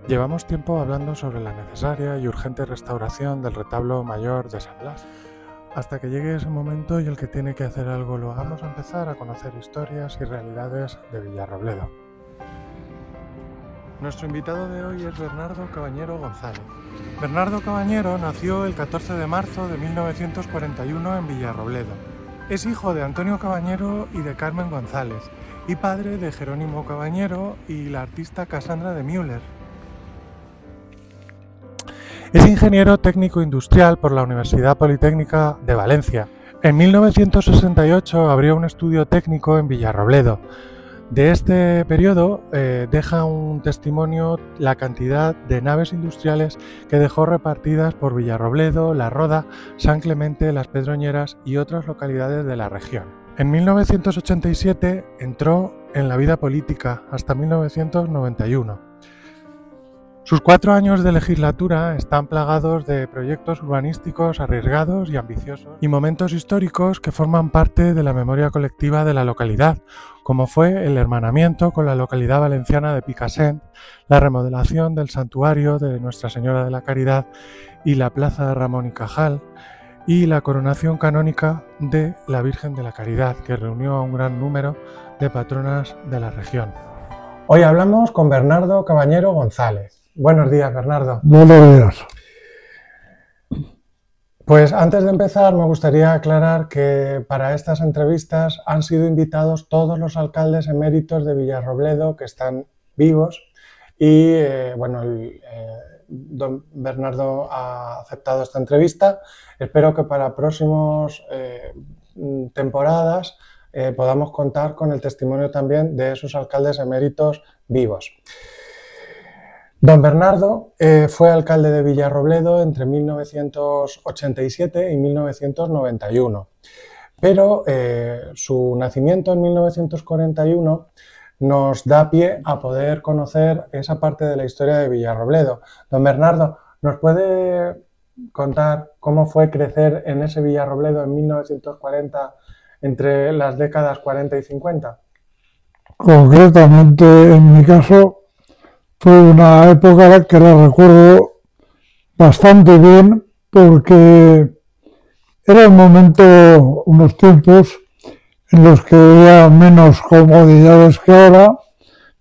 Llevamos tiempo hablando sobre la necesaria y urgente restauración del retablo mayor de San Blas. Hasta que llegue ese momento y el que tiene que hacer algo lo haga, vamos a empezar a conocer historias y realidades de Villarrobledo. Nuestro invitado de hoy es Bernardo Cabañero González. Bernardo Cabañero nació el 14 de marzo de 1941 en Villarrobledo. Es hijo de Antonio Cabañero y de Carmen González, y padre de Jerónimo Cabañero y la artista Cassandra de Müller. Es ingeniero técnico industrial por la Universidad Politécnica de Valencia. En 1968 abrió un estudio técnico en Villarrobledo. De este periodo deja un testimonio la cantidad de naves industriales que dejó repartidas por Villarrobledo, La Roda, San Clemente, Las Pedroñeras y otras localidades de la región. En 1987 entró en la vida política hasta 1991. Sus 4 años de legislatura están plagados de proyectos urbanísticos arriesgados y ambiciosos y momentos históricos que forman parte de la memoria colectiva de la localidad, como fue el hermanamiento con la localidad valenciana de Picassent, la remodelación del santuario de Nuestra Señora de la Caridad y la plaza de Ramón y Cajal, y la coronación canónica de la Virgen de la Caridad, que reunió a un gran número de patronas de la región. Hoy hablamos con Bernardo Cabañero González. Buenos días, Bernardo. Buenos días. Pues antes de empezar me gustaría aclarar que para estas entrevistas han sido invitados todos los alcaldes eméritos de Villarrobledo que están vivos y don Bernardo ha aceptado esta entrevista. Espero que para próximas temporadas podamos contar con el testimonio también de esos alcaldes eméritos vivos. Don Bernardo fue alcalde de Villarrobledo entre 1987 y 1991, pero su nacimiento en 1941 nos da pie a poder conocer esa parte de la historia de Villarrobledo. Don Bernardo, ¿nos puede contar cómo fue crecer en ese Villarrobledo en 1940 entre las décadas 40 y 50? Concretamente, en mi caso, fue una época que la recuerdo bastante bien porque era un momento, unos tiempos en los que había menos comodidades que ahora,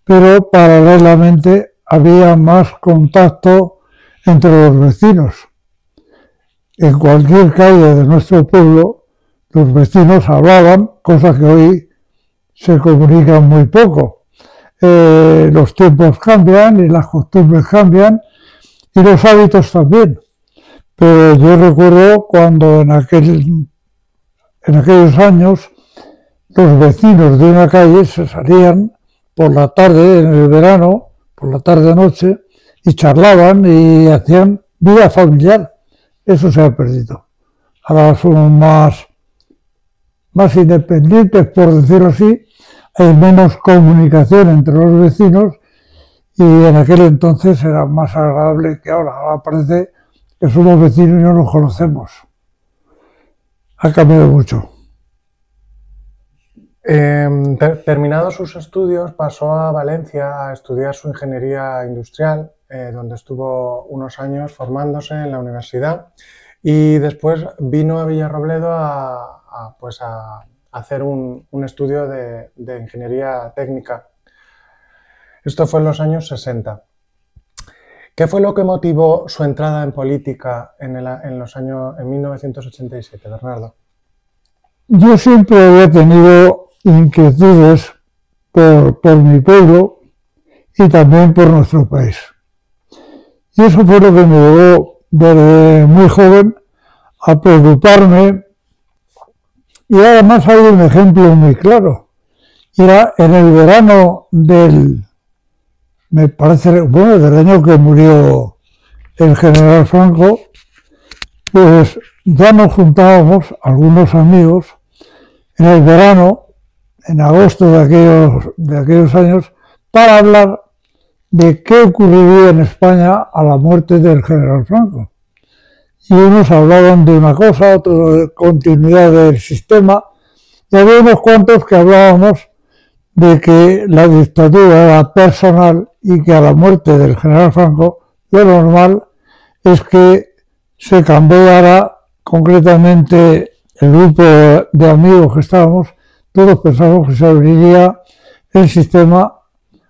pero paralelamente había más contacto entre los vecinos. En cualquier calle de nuestro pueblo, los vecinos hablaban, cosa que hoy se comunica muy poco. Los tiempos cambian y las costumbres cambian y los hábitos también. Pero yo recuerdo cuando en aquellos años los vecinos de una calle se salían por la tarde, en el verano, por la tarde-noche, y charlaban y hacían vida familiar. Eso se ha perdido. Ahora son más independientes, por decirlo así. Hay menos comunicación entre los vecinos y en aquel entonces era más agradable que ahora. Ahora parece que somos vecinos y no nos conocemos. Ha cambiado mucho. Terminados sus estudios, pasó a Valencia a estudiar su ingeniería industrial, donde estuvo unos años formándose en la universidad y después vino a Villarrobledo a hacer un estudio de ingeniería técnica. Esto fue en los años 60. ¿Qué fue lo que motivó su entrada en política en 1987, Bernardo? Yo siempre había tenido inquietudes por mi pueblo y también por nuestro país. Y eso fue lo que me llevó desde muy joven a preocuparme. Y además hay un ejemplo muy claro. Era en el verano del año que murió el general Franco, pues ya nos juntábamos algunos amigos en el verano, en agosto de aquellos años, para hablar de qué ocurriría en España a la muerte del general Franco. Y unos hablaban de una cosa, otros de continuidad del sistema, y había unos cuantos que hablábamos de que la dictadura era personal y que a la muerte del general Franco lo normal es que se cambiara concretamente el grupo de amigos que estábamos, todos pensamos que se abriría el sistema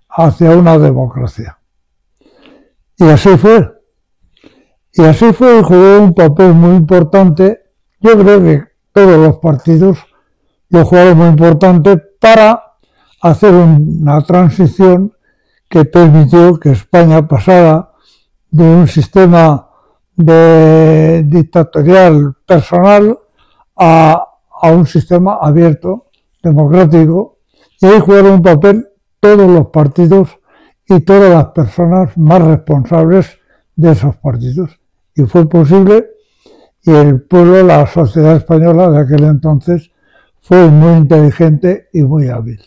hacia una democracia. Y así fue. Y así fue y jugó un papel muy importante. Yo creo que todos los partidos lo jugaron muy importante para hacer una transición que permitió que España pasara de un sistema dictatorial personal a un sistema abierto, democrático, y ahí jugaron un papel todos los partidos y todas las personas más responsables de esos partidos. Y fue posible, y el pueblo, la sociedad española de aquel entonces, fue muy inteligente y muy hábil.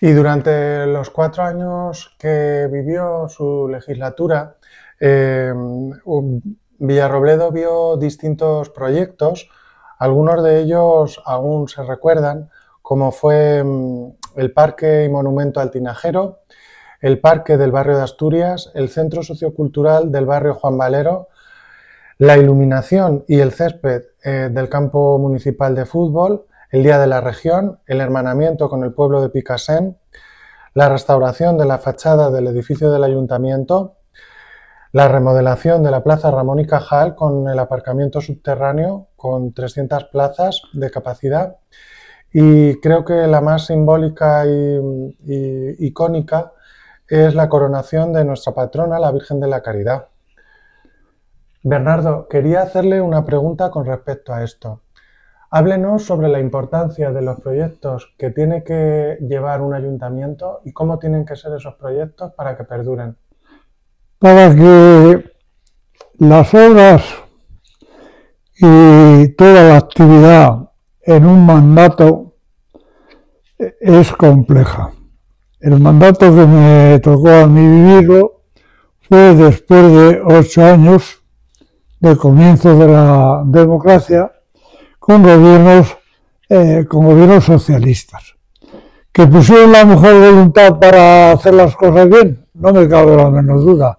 Y durante los 4 años que vivió su legislatura, Villarrobledo vio distintos proyectos, algunos de ellos aún se recuerdan, como fue el Parque y Monumento al Tinajero, el Parque del Barrio de Asturias, el Centro Sociocultural del Barrio Juan Valero, la iluminación y el césped del campo municipal de fútbol, el Día de la Región, el hermanamiento con el pueblo de Picassent, la restauración de la fachada del edificio del Ayuntamiento, la remodelación de la Plaza Ramón y Cajal con el aparcamiento subterráneo con 300 plazas de capacidad, y creo que la más simbólica y icónica es la coronación de nuestra patrona, la Virgen de la Caridad. Bernardo, quería hacerle una pregunta con respecto a esto. Háblenos sobre la importancia de los proyectos que tiene que llevar un ayuntamiento y cómo tienen que ser esos proyectos para que perduren. Para que las obras y toda la actividad en un mandato es compleja. El mandato que me tocó a mí vivirlo fue después de 8 años de comienzo de la democracia con gobiernos socialistas, que pusieron la mejor voluntad para hacer las cosas bien, no me cabe la menor duda.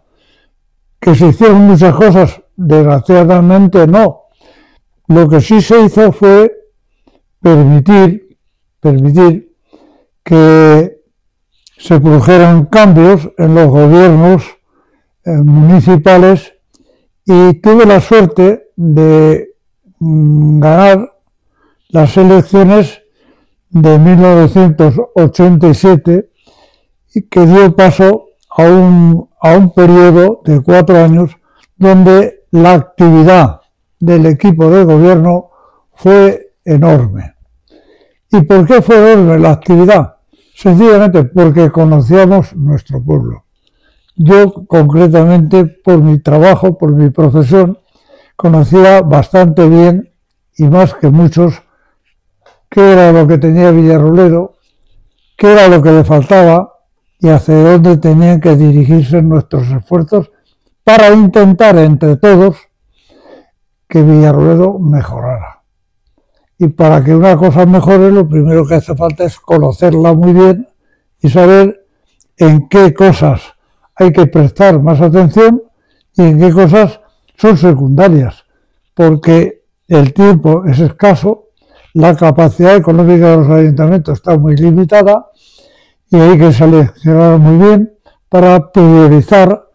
Que se hicieron muchas cosas, desgraciadamente no. Lo que sí se hizo fue permitir que se produjeran cambios en los gobiernos municipales, y tuve la suerte de ganar las elecciones de 1987, y que dio paso a un periodo de 4 años donde la actividad del equipo de gobierno fue enorme. ¿Y por qué fue enorme la actividad? Sencillamente porque conocíamos nuestro pueblo. Yo, concretamente, por mi trabajo, por mi profesión, conocía bastante bien, y más que muchos, qué era lo que tenía Villarrobledo, qué era lo que le faltaba y hacia dónde tenían que dirigirse nuestros esfuerzos para intentar entre todos que Villarrobledo mejorara. Y para que una cosa mejore, lo primero que hace falta es conocerla muy bien y saber en qué cosas hay que prestar más atención y en qué cosas son secundarias, porque el tiempo es escaso, la capacidad económica de los ayuntamientos está muy limitada y hay que seleccionar muy bien para priorizar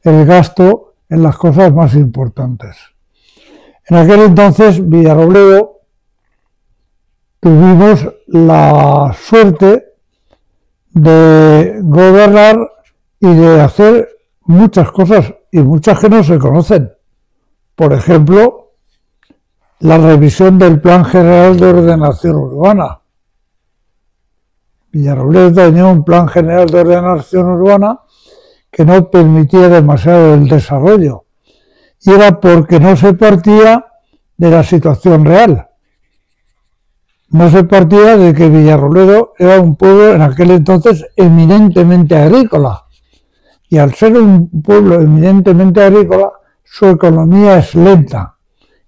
el gasto en las cosas más importantes. En aquel entonces, Villarrobledo, tuvimos la suerte de gobernar y de hacer muchas cosas, y muchas que no se conocen. Por ejemplo, la revisión del Plan General de Ordenación Urbana. Villarrobledo tenía un Plan General de Ordenación Urbana que no permitía demasiado el desarrollo, y era porque no se partía de la situación real. No se partía de que Villarrobledo era un pueblo en aquel entonces eminentemente agrícola, y al ser un pueblo eminentemente agrícola, su economía es lenta,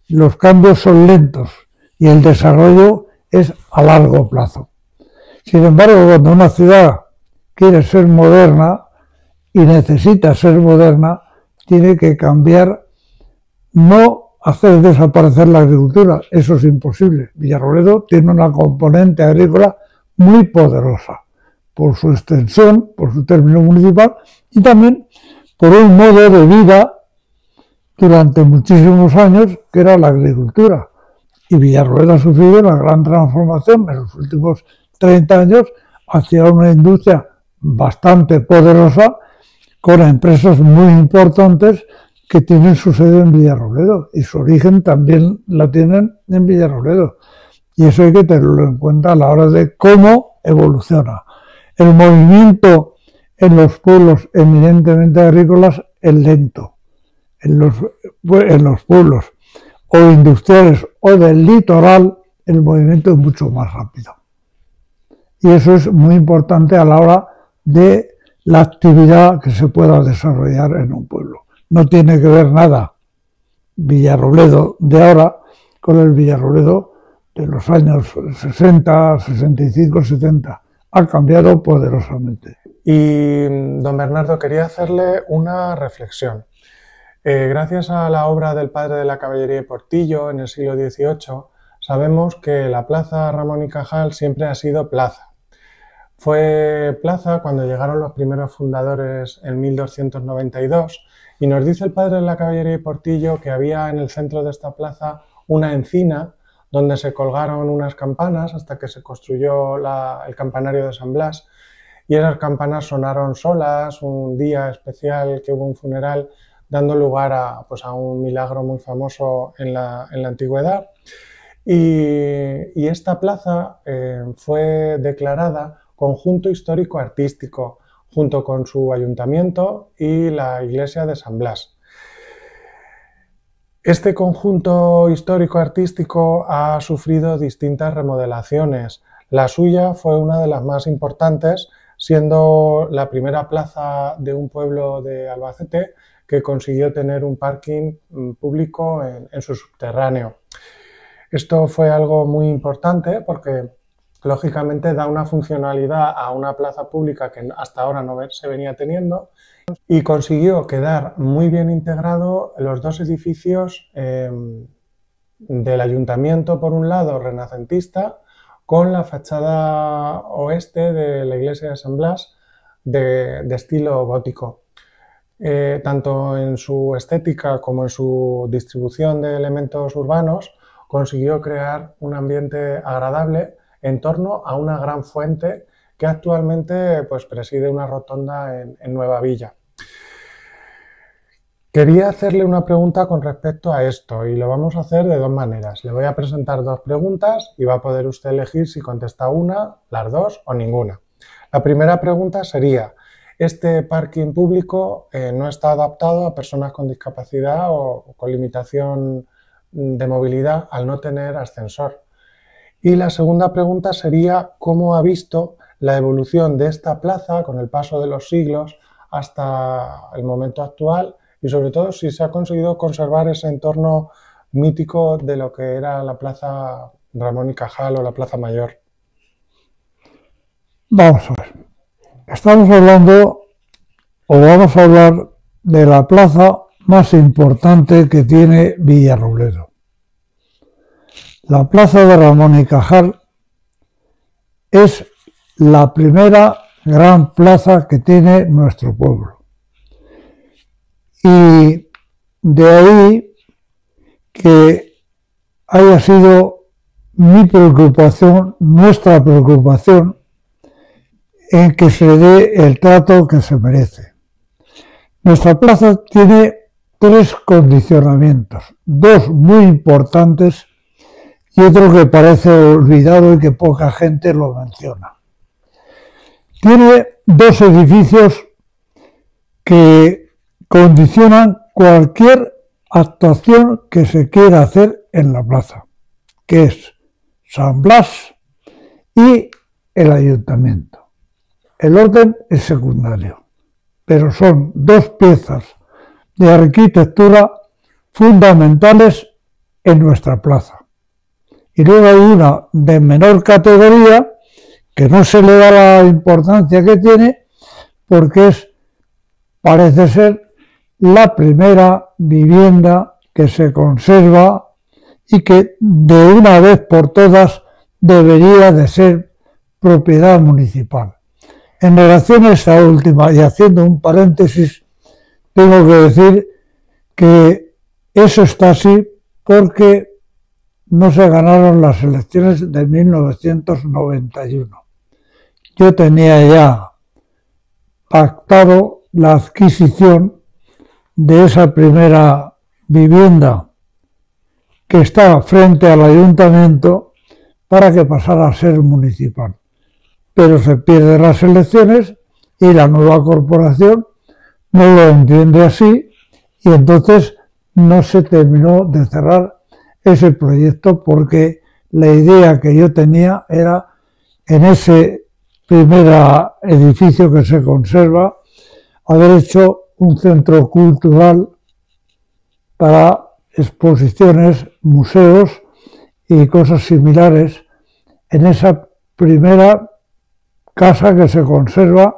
los cambios son lentos y el desarrollo es a largo plazo. Sin embargo, cuando una ciudad quiere ser moderna y necesita ser moderna, tiene que cambiar, no hacer desaparecer la agricultura, eso es imposible. Villarrobledo tiene una componente agrícola muy poderosa, por su extensión, por su término municipal y también por un modo de vida durante muchísimos años que era la agricultura. Y Villarrobledo ha sufrido una gran transformación en los últimos 30 años hacia una industria bastante poderosa con empresas muy importantes que tienen su sede en Villarrobledo y su origen también la tienen en Villarrobledo. Y eso hay que tenerlo en cuenta a la hora de cómo evoluciona. El movimiento en los pueblos eminentemente agrícolas es lento. En los pueblos o industriales o del litoral el movimiento es mucho más rápido. Y eso es muy importante a la hora de la actividad que se pueda desarrollar en un pueblo. No tiene que ver nada Villarrobledo de ahora con el Villarrobledo de los años 60, 65, 70. Ha cambiado poderosamente. Y, don Bernardo, quería hacerle una reflexión. Gracias a la obra del padre de la caballería de Portillo en el siglo XVIII, sabemos que la plaza Ramón y Cajal siempre ha sido plaza. Fue plaza cuando llegaron los primeros fundadores en 1292 y nos dice el padre de la caballería de Portillo que había en el centro de esta plaza una encina donde se colgaron unas campanas hasta que se construyó el campanario de San Blas, y esas campanas sonaron solas un día especial que hubo un funeral, dando lugar a un milagro muy famoso en la antigüedad. Y esta plaza fue declarada Conjunto Histórico Artístico, junto con su ayuntamiento y la iglesia de San Blas. Este conjunto histórico-artístico ha sufrido distintas remodelaciones. La suya fue una de las más importantes, siendo la primera plaza de un pueblo de Albacete que consiguió tener un parking público en su subterráneo. Esto fue algo muy importante porque, lógicamente, da una funcionalidad a una plaza pública que hasta ahora no se venía teniendo, y consiguió quedar muy bien integrado los dos edificios del ayuntamiento, por un lado renacentista, con la fachada oeste de la iglesia de San Blas de estilo gótico. Tanto en su estética como en su distribución de elementos urbanos, consiguió crear un ambiente agradable en torno a una gran fuente que actualmente preside una rotonda en Nueva Villa. Quería hacerle una pregunta con respecto a esto y lo vamos a hacer de dos maneras. Le voy a presentar dos preguntas y va a poder usted elegir si contesta una, las dos o ninguna. La primera pregunta sería: ¿este parking público no está adaptado a personas con discapacidad o con limitación de movilidad al no tener ascensor? Y la segunda pregunta sería: ¿cómo ha visto la evolución de esta plaza con el paso de los siglos hasta el momento actual? Y sobre todo, si se ha conseguido conservar ese entorno mítico de lo que era la plaza Ramón y Cajal o la Plaza Mayor. Vamos a ver. Estamos hablando, o vamos a hablar, de la plaza más importante que tiene Villarrobledo. La plaza de Ramón y Cajal es la primera gran plaza que tiene nuestro pueblo. Y de ahí que haya sido mi preocupación, nuestra preocupación, en que se le dé el trato que se merece. Nuestra plaza tiene tres condicionamientos, dos muy importantes y otro que parece olvidado y que poca gente lo menciona. Tiene dos edificios que condicionan cualquier actuación que se quiera hacer en la plaza, que es San Blas y el ayuntamiento. El orden es secundario, pero son dos piezas de arquitectura fundamentales en nuestra plaza. Y luego hay una de menor categoría, que no se le da la importancia que tiene porque parece ser la primera vivienda que se conserva y que de una vez por todas debería de ser propiedad municipal. En relación a esta última, y haciendo un paréntesis, tengo que decir que eso está así porque no se ganaron las elecciones de 1991. Yo tenía ya pactado la adquisición de esa primera vivienda que está frente al ayuntamiento para que pasara a ser municipal. Pero se pierden las elecciones y la nueva corporación no lo entiende así y entonces no se terminó de cerrar ese proyecto porque la idea que yo tenía era en ese primer edificio que se conserva haber hecho un centro cultural para exposiciones, museos y cosas similares en esa primera casa que se conserva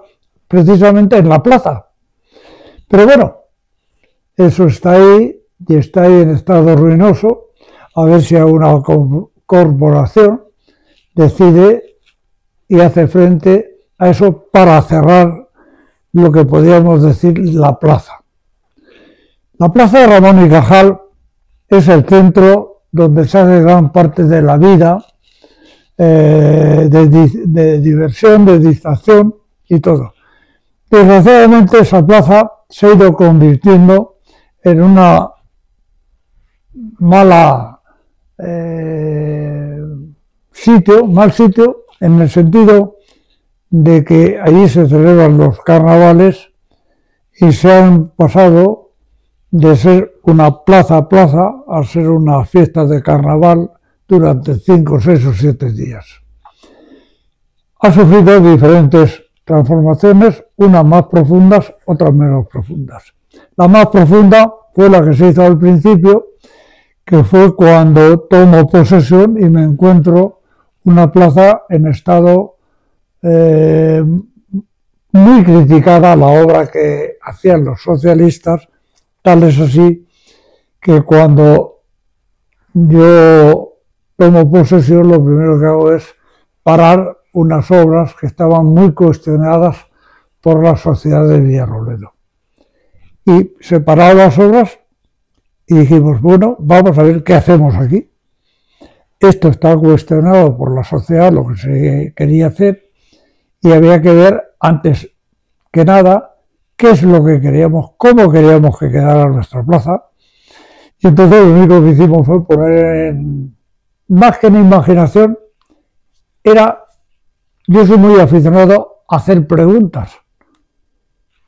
precisamente en la plaza. Pero bueno, eso está ahí y está ahí en estado ruinoso, a ver si alguna corporación decide y hace frente a eso para cerrar lo que podríamos decir la plaza. La plaza de Ramón y Cajal es el centro donde se hace gran parte de la vida, de diversión, de distracción y todo. Desgraciadamente esa plaza se ha ido convirtiendo en una mal sitio, en el sentido de que allí se celebran los carnavales y se han pasado de ser una plaza a ser una fiesta de carnaval durante 5, 6 o 7 días. Ha sufrido diferentes transformaciones, unas más profundas, otras menos profundas. La más profunda fue la que se hizo al principio, que fue cuando tomo posesión y me encuentro una plaza en estado muy criticada, la obra que hacían los socialistas, tal es así que cuando yo tomo posesión lo primero que hago es parar unas obras que estaban muy cuestionadas por la sociedad de Villarrobledo. Y se pararon las obras y dijimos, bueno, vamos a ver qué hacemos aquí. Esto está cuestionado por la sociedad, lo que se quería hacer, y había que ver, antes que nada, qué es lo que queríamos, cómo queríamos que quedara nuestra plaza. Y entonces lo único que hicimos fue poner, más que en imaginación, yo soy muy aficionado a hacer preguntas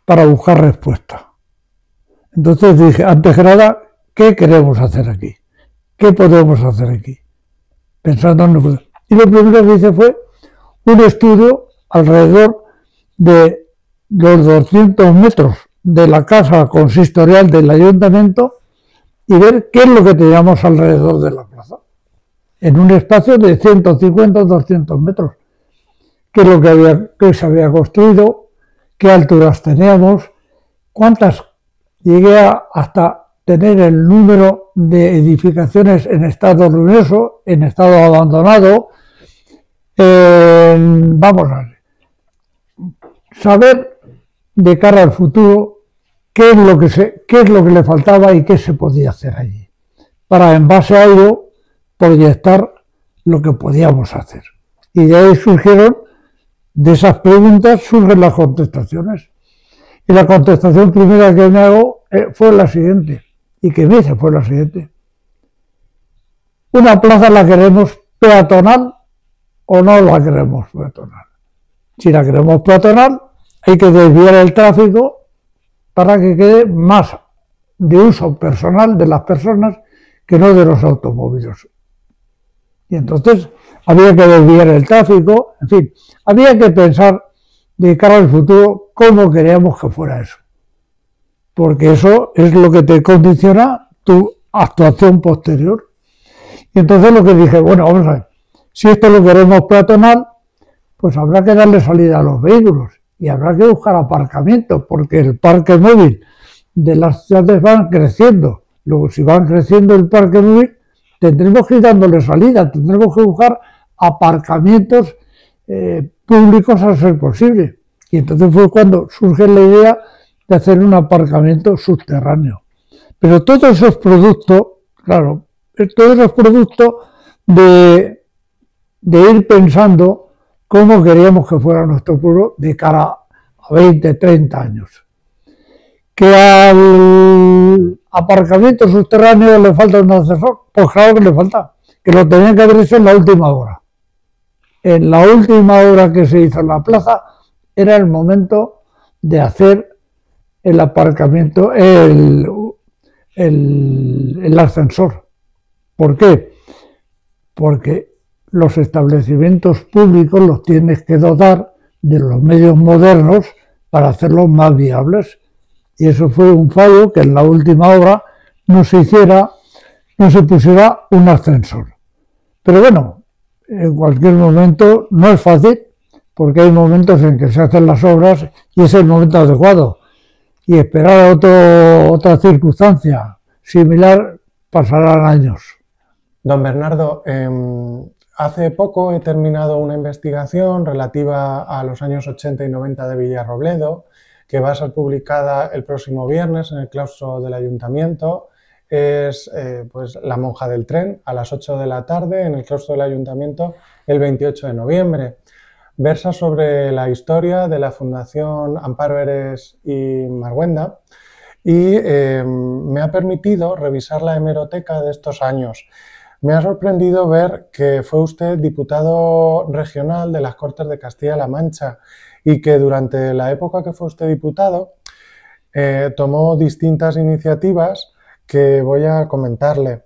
para buscar respuestas. Entonces dije, antes que nada, ¿qué queremos hacer aquí? ¿Qué podemos hacer aquí? Pensando en el... Y lo primero que hice fue un estudio alrededor de los 200 metros de la casa consistorial del ayuntamiento y ver qué es lo que teníamos alrededor de la plaza. En un espacio de 150 o 200 metros. Qué es lo que se había construido, qué alturas teníamos, cuántas... Llegué hasta tener el número de edificaciones en estado ruinoso, en estado abandonado. Vamos a ver. Saber de cara al futuro qué es lo que le faltaba y qué se podía hacer allí. Para en base a ello proyectar lo que podíamos hacer. Y de ahí de esas preguntas surgen las contestaciones. Y la contestación primera que me hago fue la siguiente, y que me hice fue la siguiente. ¿Una plaza la queremos peatonal o no la queremos peatonal? Si la queremos peatonal, hay que desviar el tráfico para que quede más de uso personal de las personas que no de los automóviles. Y entonces había que desviar el tráfico, en fin, había que pensar de cara al futuro cómo queríamos que fuera eso. Porque eso es lo que te condiciona tu actuación posterior. Y entonces lo que dije, bueno, vamos a ver, si esto lo queremos peatonal, pues habrá que darle salida a los vehículos y habrá que buscar aparcamiento, porque el parque móvil de las ciudades van creciendo. Luego, si van creciendo el parque móvil, tendremos que ir dándole salida, tendremos que buscar aparcamientos públicos a ser posible. Y entonces fue cuando surge la idea de hacer un aparcamiento subterráneo. Pero todos esos productos, claro, todos esos productos de ir pensando cómo queríamos que fuera nuestro pueblo de cara a 20, 30 años. ¿Que al aparcamiento subterráneo le falta un ascensor? Pues claro que le falta, que lo tenían que haber hecho en la última hora. En la última hora que se hizo en la plaza era el momento de hacer el aparcamiento, el ascensor. ¿Por qué? Porque los establecimientos públicos los tienes que dotar de los medios modernos para hacerlos más viables. Y eso fue un fallo, que en la última hora no se pusiera un ascensor. Pero bueno, en cualquier momento no es fácil, porque hay momentos en que se hacen las obras y es el momento adecuado. Y esperar otra circunstancia similar pasarán años. Don Bernardo, hace poco he terminado una investigación relativa a los años 80 y 90 de Villarrobledo, que va a ser publicada el próximo viernes en el claustro del Ayuntamiento. Es pues La monja del tren, a las 8 de la tarde en el claustro del Ayuntamiento el 28 de noviembre. Versa sobre la historia de la Fundación Amparo Eres y Marguenda y me ha permitido revisar la hemeroteca de estos años. Me ha sorprendido ver que fue usted diputado regional de las Cortes de Castilla-La Mancha y que durante la época que fue usted diputado tomó distintas iniciativas que voy a comentarle.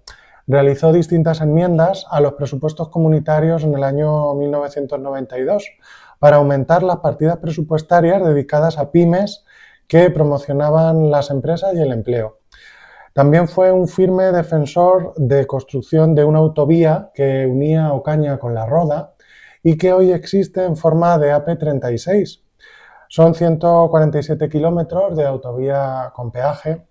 Realizó distintas enmiendas a los presupuestos comunitarios en el año 1992 para aumentar las partidas presupuestarias dedicadas a pymes que promocionaban las empresas y el empleo. También fue un firme defensor de construcción de una autovía que unía Ocaña con La Roda y que hoy existe en forma de AP36. Son 147 kilómetros de autovía con peaje.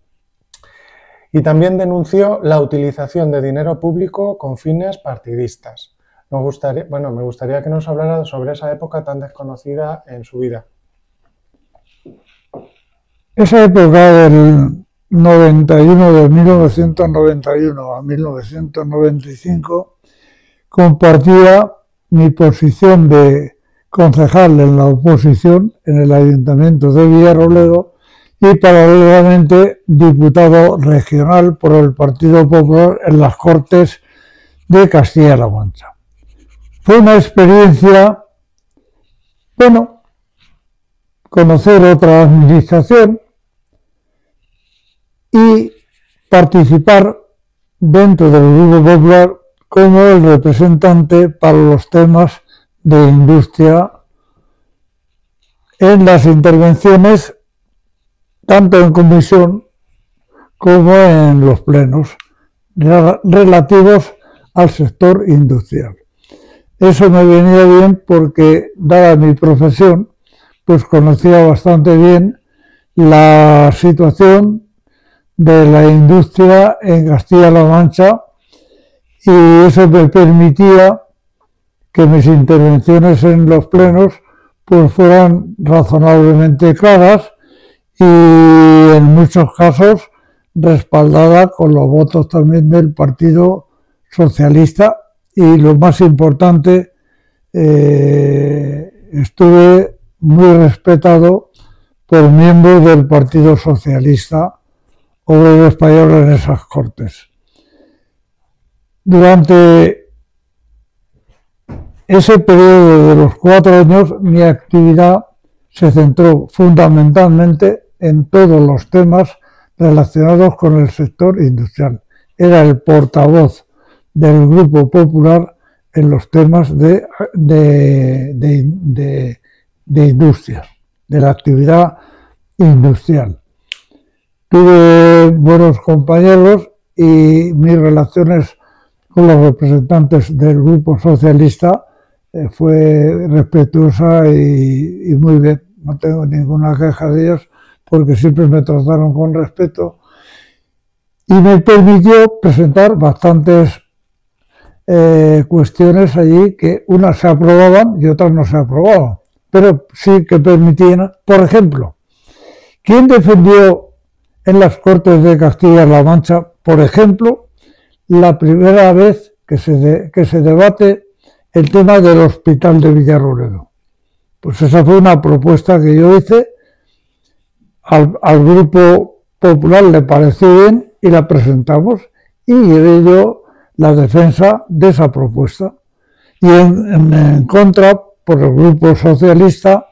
Y también denunció la utilización de dinero público con fines partidistas. Me gustaría que nos hablara sobre esa época tan desconocida en su vida. Esa época del 91, de 1991 a 1995, compartía mi posición de concejal en la oposición en el Ayuntamiento de Villarrobledo y paralelamente diputado regional por el Partido Popular en las Cortes de Castilla-La Mancha. Fue una experiencia, bueno, conocer otra administración y participar dentro del Grupo Popular como el representante para los temas de industria en las intervenciones tanto en comisión como en los plenos relativos al sector industrial. Eso me venía bien porque, dada mi profesión, pues conocía bastante bien la situación de la industria en Castilla-La Mancha y eso me permitía que mis intervenciones en los plenos pues fueran razonablemente claras y en muchos casos respaldada con los votos también del Partido Socialista y lo más importante, estuve muy respetado por miembros del Partido Socialista Obrero Español en esas Cortes. Durante ese periodo de los 4 años mi actividad se centró fundamentalmente en todos los temas relacionados con el sector industrial. Era el portavoz del Grupo Popular en los temas de industria, de la actividad industrial. Tuve buenos compañeros y mis relaciones con los representantes del Grupo Socialista fue respetuosa y muy bien. No tengo ninguna queja de ellos porque siempre me trataron con respeto y me permitió presentar bastantes cuestiones allí que unas se aprobaban y otras no se aprobaban, pero sí que permitían, por ejemplo, ¿quién defendió en las Cortes de Castilla-La Mancha, por ejemplo, la primera vez que se debate el tema del hospital de Villarrobledo? Pues esa fue una propuesta que yo hice, al Grupo Popular le pareció bien y la presentamos y llevé yo la defensa de esa propuesta. Y en contra, por el Grupo Socialista,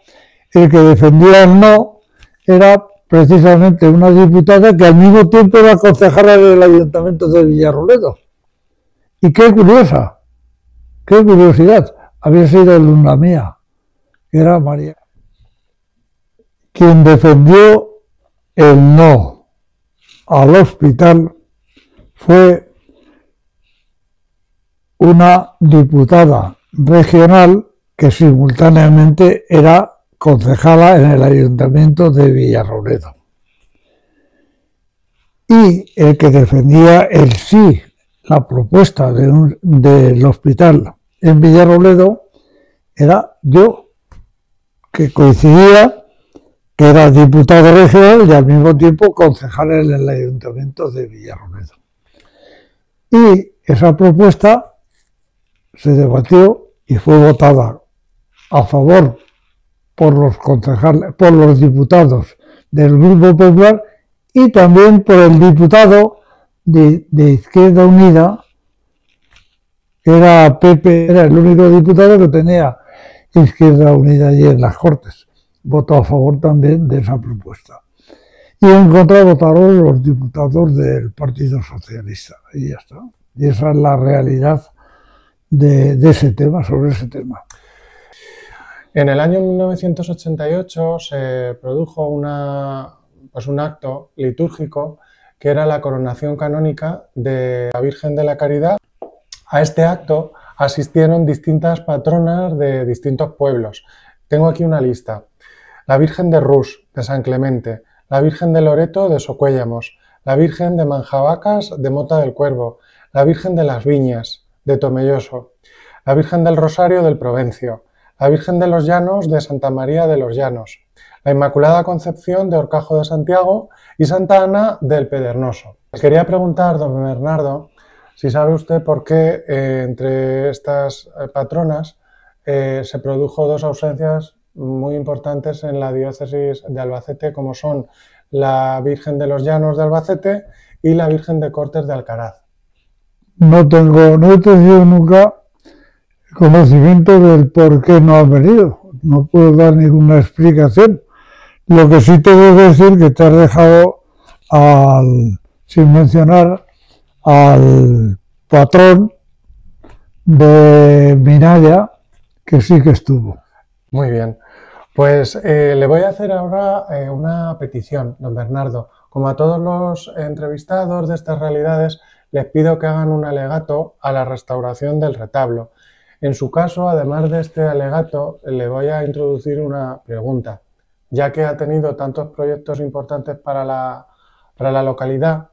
el que defendía el no era precisamente una diputada que al mismo tiempo era concejala del Ayuntamiento de Villarrobledo. Y qué curiosa, qué curiosidad, había sido alumna mía, que era María. Quien defendió el no al hospital fue una diputada regional que simultáneamente era concejala en el Ayuntamiento de Villarrobledo. Y el que defendía el sí, la propuesta del hospital en Villarrobledo, era yo, que coincidía que era diputado regional y al mismo tiempo concejal en el Ayuntamiento de Villarrobledo. Y esa propuesta se debatió y fue votada a favor por los concejales, por los diputados del Grupo Popular y también por el diputado de Izquierda Unida, que era Pepe, era el único diputado que tenía Izquierda Unida allí en las Cortes. Votó a favor también de esa propuesta. Y en contra votaron los diputados del Partido Socialista. Y ya está. Y esa es la realidad de ese tema, sobre ese tema. En el año 1988 se produjo un acto litúrgico que era la coronación canónica de la Virgen de la Caridad. A este acto asistieron distintas patronas de distintos pueblos. Tengo aquí una lista. La Virgen de Rus, de San Clemente, la Virgen de Loreto, de Socuéllamos, la Virgen de Manjabacas, de Mota del Cuervo, la Virgen de las Viñas, de Tomelloso, la Virgen del Rosario, del Provencio, la Virgen de los Llanos, de Santa María de los Llanos, la Inmaculada Concepción, de Horcajo de Santiago y Santa Ana, del Pedernoso. Quería preguntar, don Bernardo, si sabe usted por qué entre estas patronas se produjo dos ausencias muy importantes en la diócesis de Albacete, como son la Virgen de los Llanos de Albacete y la Virgen de Cortes de Alcaraz. No he tenido nunca conocimiento del por qué no han venido. No puedo dar ninguna explicación. Lo que sí tengo que decir que te has dejado, sin mencionar, al patrón de Minaya, que sí que estuvo. Muy bien. Pues le voy a hacer ahora una petición, don Bernardo. Como a todos los entrevistados de estas realidades, les pido que hagan un alegato a la restauración del retablo. En su caso, además de este alegato, le voy a introducir una pregunta. Ya que ha tenido tantos proyectos importantes para la localidad,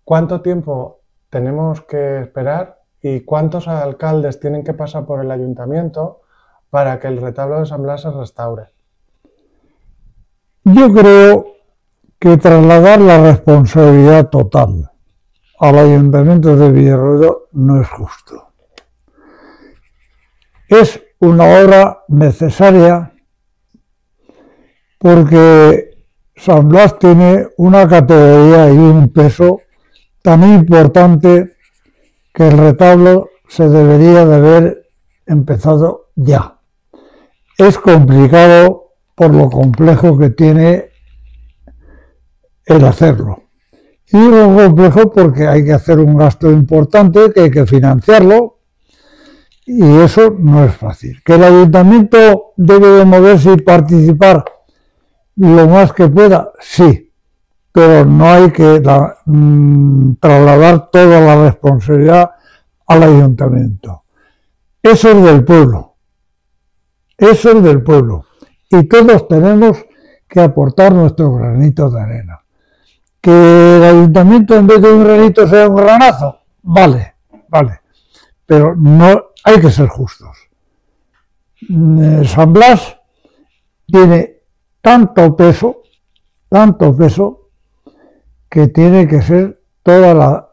¿cuánto tiempo tenemos que esperar y cuántos alcaldes tienen que pasar por el ayuntamiento para que el retablo de San Blas se restaure? Yo creo que trasladar la responsabilidad total al Ayuntamiento de Villarrobledo no es justo. Es una obra necesaria porque San Blas tiene una categoría y un peso tan importante que el retablo se debería de haber empezado ya. Es complicado por lo complejo que tiene el hacerlo. Y digo complejo porque hay que hacer un gasto importante, que hay que financiarlo, y eso no es fácil. ¿Que el ayuntamiento debe de moverse y participar lo más que pueda? Sí, pero no hay que trasladar toda la responsabilidad al ayuntamiento. eso es del pueblo, eso es del pueblo. Y todos tenemos que aportar nuestro granito de arena. Que el ayuntamiento en vez de un granito sea un granazo, vale, pero no hay que ser justos. San Blas tiene tanto peso, que tiene que ser toda la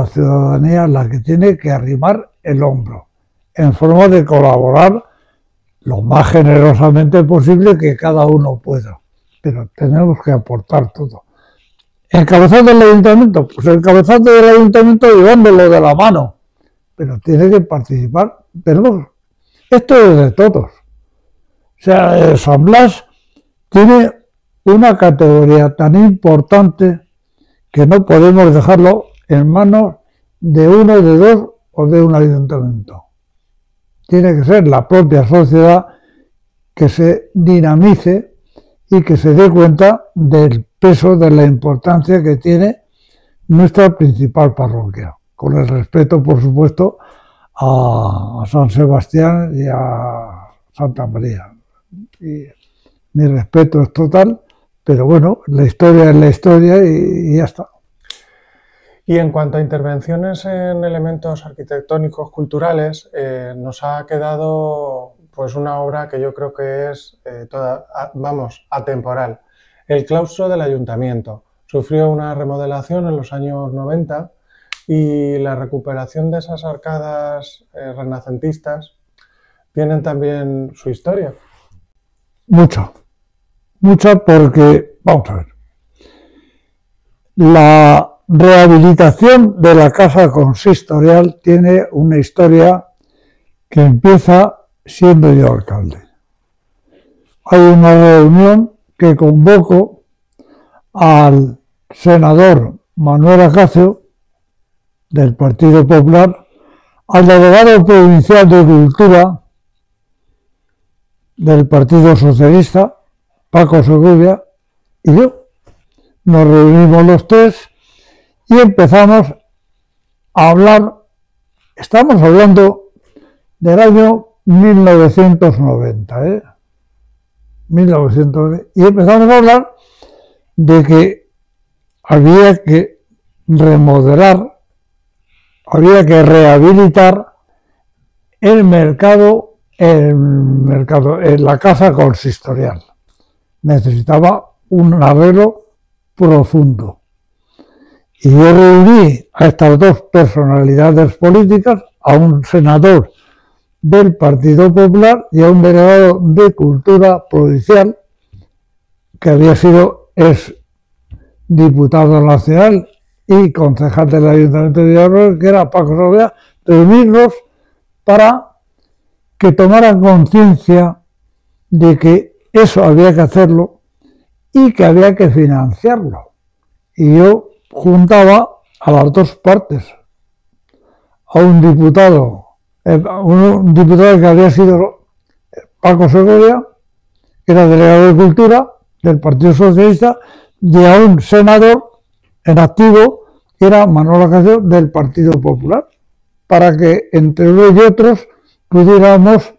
ciudadanía la que tiene que arrimar el hombro, en forma de colaborar lo más generosamente posible que cada uno pueda. Pero tenemos que aportar todo. ¿Encabezando el ayuntamiento? Pues encabezando el ayuntamiento llevándolo de la mano. Pero tiene que participar. Esto es de todos. O sea, San Blas tiene una categoría tan importante que no podemos dejarlo en manos de uno, de dos o de un ayuntamiento. Tiene que ser la propia sociedad que se dinamice y que se dé cuenta del peso, de la importancia que tiene nuestra principal parroquia, con el respeto, por supuesto, a San Sebastián y a Santa María. Y mi respeto es total, pero bueno, la historia es la historia y ya está. Y en cuanto a intervenciones en elementos arquitectónicos culturales, nos ha quedado pues una obra que yo creo que es atemporal. El claustro del ayuntamiento. Sufrió una remodelación en los años 90 y la recuperación de esas arcadas renacentistas tienen también su historia. Mucha porque, vamos a ver, la rehabilitación de la casa consistorial tiene una historia que empieza siendo yo alcalde. Hay una reunión que convoco al senador Manuel Acacio del Partido Popular, al delegado provincial de Cultura del Partido Socialista, Paco Segovia, y yo. Nos reunimos los tres y empezamos a hablar. Estamos hablando del año 1990, 1990, y empezamos a hablar de que había que remodelar, había que rehabilitar la casa consistorial. Necesitaba un arreglo profundo. Y yo reuní a estas dos personalidades políticas, a un senador del Partido Popular y a un delegado de Cultura provincial, que había sido diputado nacional y concejal del Ayuntamiento de Villarroel, que era Paco Segovia, reunirnos para que tomaran conciencia de que eso había que hacerlo y que había que financiarlo. Y yo juntaba a las dos partes, a un diputado que había sido Paco Segovia, que era delegado de Cultura del Partido Socialista, y a un senador en activo, que era Manuel Acacio del Partido Popular, para que entre unos y otros pudiéramos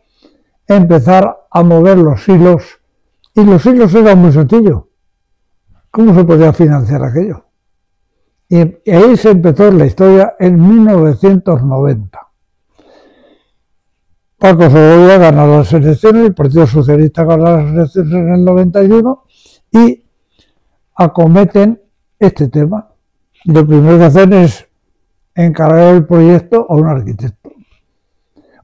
empezar a mover los hilos. Y los hilos eran muy sencillos. ¿Cómo se podía financiar aquello? Y ahí se empezó la historia en 1990. Paco Segovia gana las elecciones, el Partido Socialista gana las elecciones en el 91 y acometen este tema. Lo primero que hacen es encargar el proyecto a un arquitecto.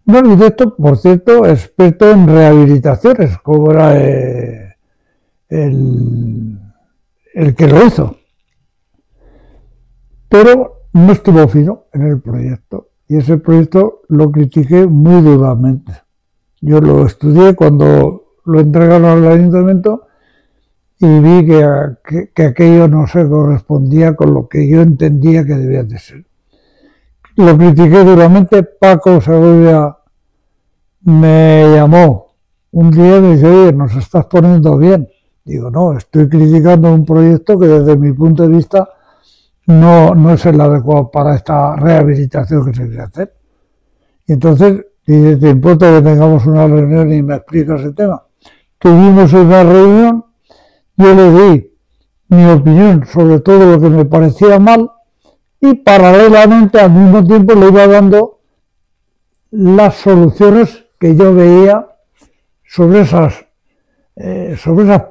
Un arquitecto, por cierto, experto en rehabilitaciones, como era el que lo hizo. Pero no estuvo fino en el proyecto. Y ese proyecto lo critiqué muy duramente. Yo lo estudié cuando lo entregaron al ayuntamiento y vi que aquello no se correspondía con lo que yo entendía que debía de ser. Lo critiqué duramente. Paco Segovia me llamó un día y me dice: oye, nos estás poniendo bien. Digo, no, estoy criticando un proyecto que desde mi punto de vista no es el adecuado para esta rehabilitación que se quiere hacer. Y entonces, dice, ¿te importa que tengamos una reunión y me explicas el tema? Tuvimos una reunión, yo le di mi opinión sobre todo lo que me parecía mal y paralelamente al mismo tiempo le iba dando las soluciones que yo veía sobre esas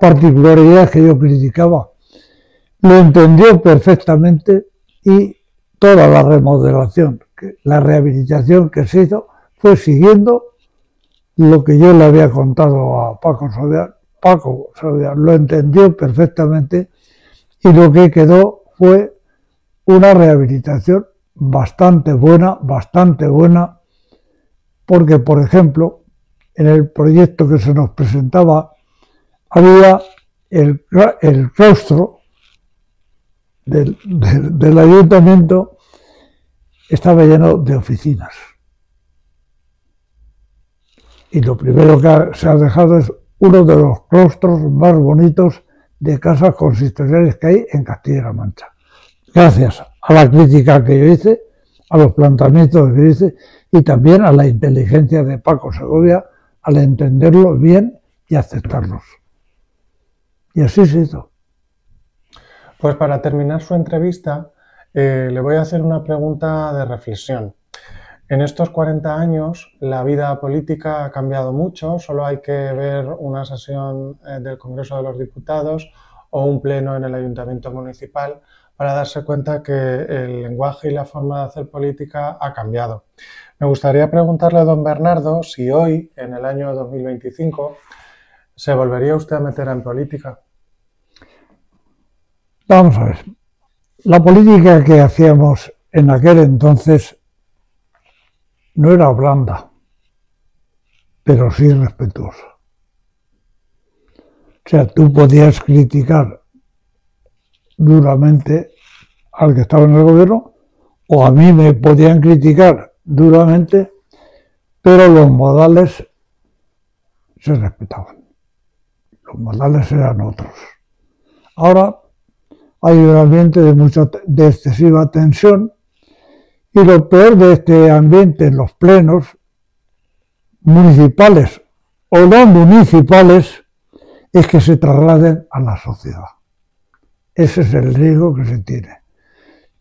particularidades que yo criticaba. Lo entendió perfectamente y toda la remodelación, la rehabilitación que se hizo fue siguiendo lo que yo le había contado a Paco Saviar. Paco Saviar lo entendió perfectamente y lo que quedó fue una rehabilitación bastante buena, porque, por ejemplo, en el proyecto que se nos presentaba había el claustro del ayuntamiento estaba lleno de oficinas. Y lo primero que se ha dejado es uno de los claustros más bonitos de casas consistoriales que hay en Castilla-La Mancha. Gracias a la crítica que yo hice, a los planteamientos que hice y también a la inteligencia de Paco Segovia al entenderlos bien y aceptarlos. Y así se hizo. Pues para terminar su entrevista, le voy a hacer una pregunta de reflexión. En estos 40 años la vida política ha cambiado mucho, solo hay que ver una sesión del Congreso de los Diputados o un pleno en el Ayuntamiento Municipal para darse cuenta que el lenguaje y la forma de hacer política ha cambiado. Me gustaría preguntarle a don Bernardo si hoy, en el año 2025, ¿se volvería usted a meter en política? Vamos a ver, la política que hacíamos en aquel entonces no era blanda, pero sí respetuosa. O sea, tú podías criticar duramente al que estaba en el gobierno, o a mí me podían criticar duramente, pero los modales se respetaban. Los modales eran otros. Ahora hay un ambiente de excesiva tensión y lo peor de este ambiente en los plenos municipales o no municipales es que se trasladen a la sociedad. Ese es el riesgo que se tiene.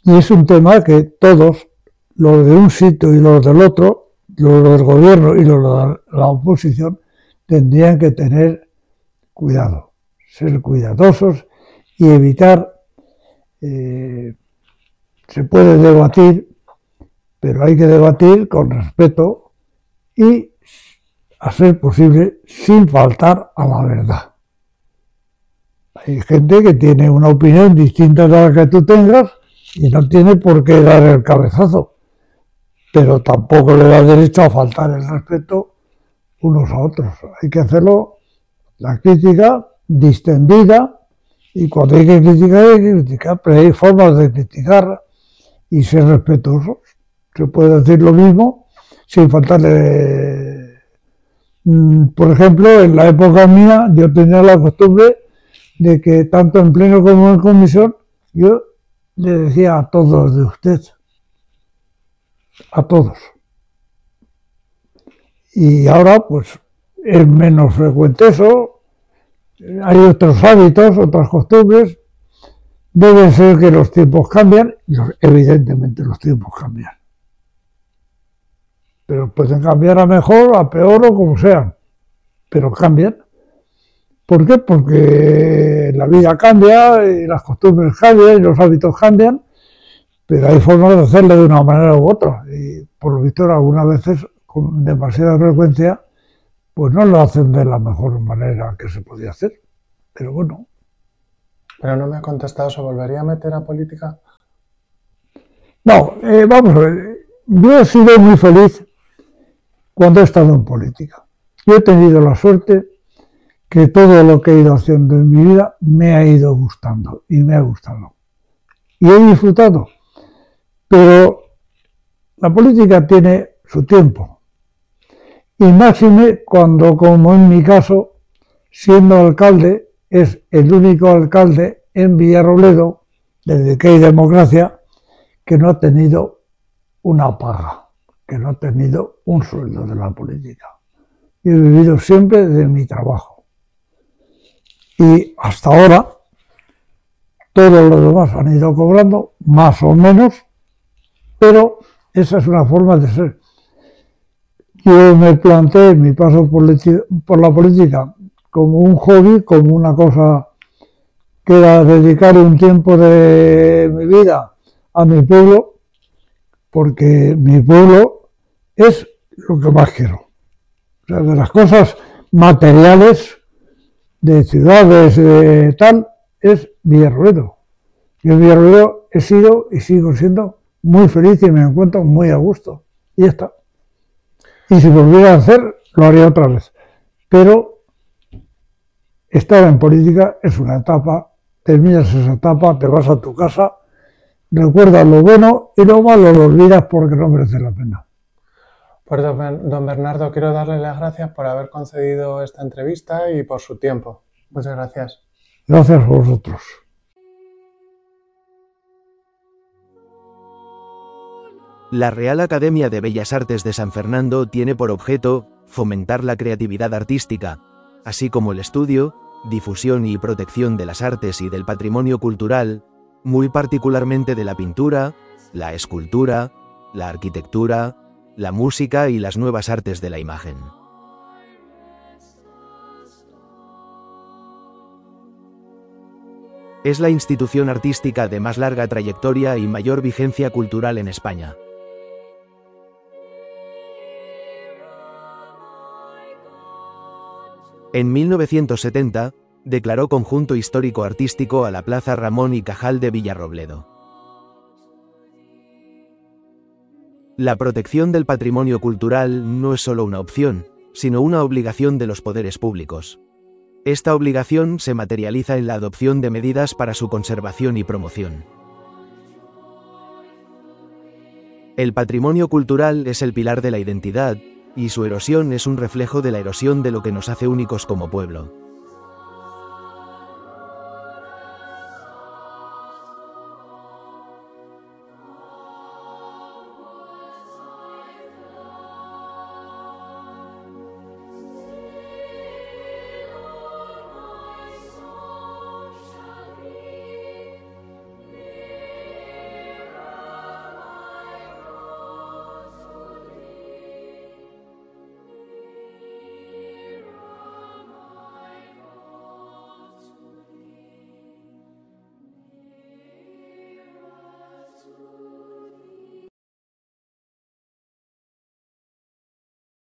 Y es un tema que todos, los de un sitio y los del otro, los del gobierno y los de la oposición, tendrían que tener cuidado, ser cuidadosos y evitar. Se puede debatir, pero hay que debatir con respeto y, a ser posible, sin faltar a la verdad. Hay gente que tiene una opinión distinta de la que tú tengas y no tiene por qué dar el cabezazo, pero tampoco le da derecho a faltar el respeto unos a otros. Hay que hacerlo, la crítica distendida, y cuando hay que criticar, pero hay formas de criticar y ser respetuosos. Se puede decir lo mismo sin faltarle. Por ejemplo, en la época mía yo tenía la costumbre de que tanto en pleno como en comisión yo le decía a todos de usted, a todos. Y ahora pues es menos frecuente eso. Hay otros hábitos, otras costumbres. Debe ser que los tiempos cambian. Evidentemente los tiempos cambian. Pero pueden cambiar a mejor, a peor o como sean. Pero cambian. ¿Por qué? Porque la vida cambia, y las costumbres cambian, y los hábitos cambian. Pero hay formas de hacerlo de una manera u otra. Y por lo visto algunas veces, con demasiada frecuencia, pues no lo hacen de la mejor manera que se podía hacer, pero bueno. Pero no me ha contestado, ¿se volvería a meter a política? No, vamos a ver, yo he sido muy feliz cuando he estado en política. Yo he tenido la suerte que todo lo que he ido haciendo en mi vida me ha ido gustando y me ha gustado. Y he disfrutado, pero la política tiene su tiempo. Y máxime cuando, como en mi caso, siendo alcalde, es el único alcalde en Villarrobledo, desde que hay democracia, que no ha tenido una paga, que no he tenido un sueldo de la política. Yo he vivido siempre de mi trabajo. Y hasta ahora, todos los demás han ido cobrando, más o menos, pero esa es una forma de ser. Yo me planteé mi paso por la política como un hobby, como una cosa que era dedicar un tiempo de mi vida a mi pueblo, porque mi pueblo es lo que más quiero. O sea, de las cosas materiales, de ciudades, de tal, es Villarrobledo. Yo en Villarrobledo he sido y sigo siendo muy feliz y me encuentro muy a gusto. Y ya está. Y si volviera a hacer, lo haría otra vez. Pero estar en política es una etapa, terminas esa etapa, te vas a tu casa, recuerdas lo bueno y lo malo lo olvidas porque no merece la pena. Pues don Bernardo, quiero darle las gracias por haber concedido esta entrevista y por su tiempo. Muchas gracias. Gracias a vosotros. La Real Academia de Bellas Artes de San Fernando tiene por objeto fomentar la creatividad artística, así como el estudio, difusión y protección de las artes y del patrimonio cultural, muy particularmente de la pintura, la escultura, la arquitectura, la música y las nuevas artes de la imagen. Es la institución artística de más larga trayectoria y mayor vigencia cultural en España. En 1970, declaró conjunto histórico-artístico a la Plaza Ramón y Cajal de Villarrobledo. La protección del patrimonio cultural no es solo una opción, sino una obligación de los poderes públicos. Esta obligación se materializa en la adopción de medidas para su conservación y promoción. El patrimonio cultural es el pilar de la identidad, y su erosión es un reflejo de la erosión de lo que nos hace únicos como pueblo.